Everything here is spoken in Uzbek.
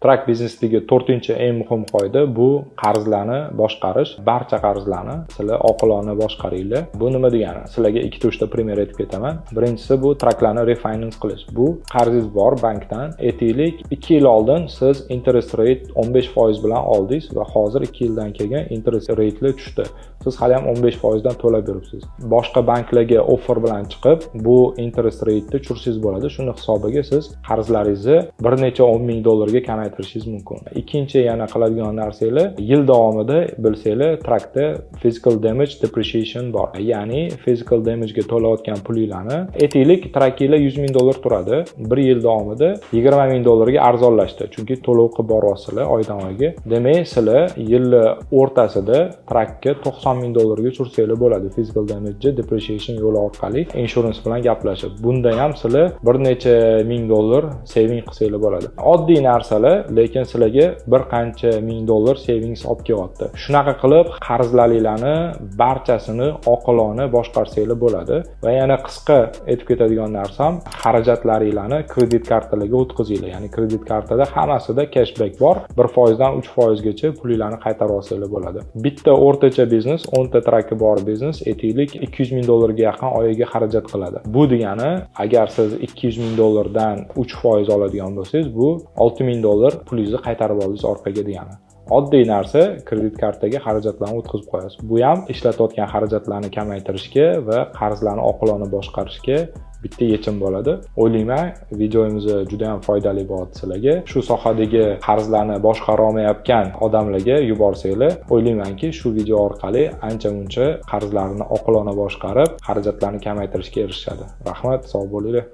Track biznesidagi 4-chi eng muhim qoida bu qarzlarni boshqarish. Barcha qarzlarni sizlar oqilona boshqaringlar. Bu nima degani? Sizlarga 2-3 ta primer aytib ketaman. Birinchisi bu tracklarni refinance qilish. Bu qarzingiz bor bankdan. Aytaylik 2 yil oldin siz interest rate 15% bilan oldingiz va hozir 2 yildan keyin interest rate'lar tushdi. Siz hali ham 15% dan to'lab yuribsiz. Boshqa banklarga offer bilan chiqib, bu interest rate'ni tushirsangiz bo'ladi. Shuni hisobiga siz qarzlaringizni bir necha 10 ming dollarga kamaytirishingiz mumkin. Ikkinchi yana qiladigan narsangiz, yil davomida bilsanglar, trackda physical damage depreciation bor. Ya'ni physical damage ga to'layotgan pulinglarni, aytaylik, trackinglar 100 ming dollar turadi. Bir yil davomida 20 ming dollarga arzonlashdi. Chunki to'lov qilib boryapsizlar oydan oyga. Demak, sizlar yil o'rtasida trackga 90 ming dollarga tushirsangiz bo'ladi. Physical damage depreciation yo'li orqali insurance bilan gaplashib. Bunda ham sizlar bir necha ming dollar saving qilsangiz bo'ladi. Oddiy narsalar, lekin sizlarga bir qancha ming dollar savings olib kelyapti. Shunaqa qilib qarzlaringizni barchasini oqilona boshqarsangiz bo'ladi. Va yana qisqa aytib ketadigan narsam, xarajatlaringizni kredit kartalarga o'tkazinglar. Ya'ni kredit kartada hammasida cashback bor. 1% dan 3% gacha pulinglarni qaytarib olsangiz bo'ladi. Bitta o'rtacha biznes, 10 ta traki bor biznes, aytaylik 200 ming dollarga yaqin oyiga xarajat qiladi. Bu degani, agar siz 200 ming dollardan 3% oladigan bo'lsangiz, bu 6 ming dollar pulingizni qaytarib oldingiz orqaga degani. Oddiy narsa, kredit kartaga xarajatlarni o'tkazib qo'yasiz. Bu ham ishlatayotgan xarajatlarni kamaytirishga va qarzlarni oqilona boshqarishga bitta yechim bo'ladi. O'ylayman, videomiz juda ham foydali bo'ladi sizlarga. Shu sohadagi qarzlarni boshqara olmayotgan odamlarga yuborsanglar, o'ylaymanki, shu video orqali ancha-muncha qarzlarni oqilona boshqarib, xarajatlarni kamaytirishga erishadi. Rahmat, sog' bo'linglar.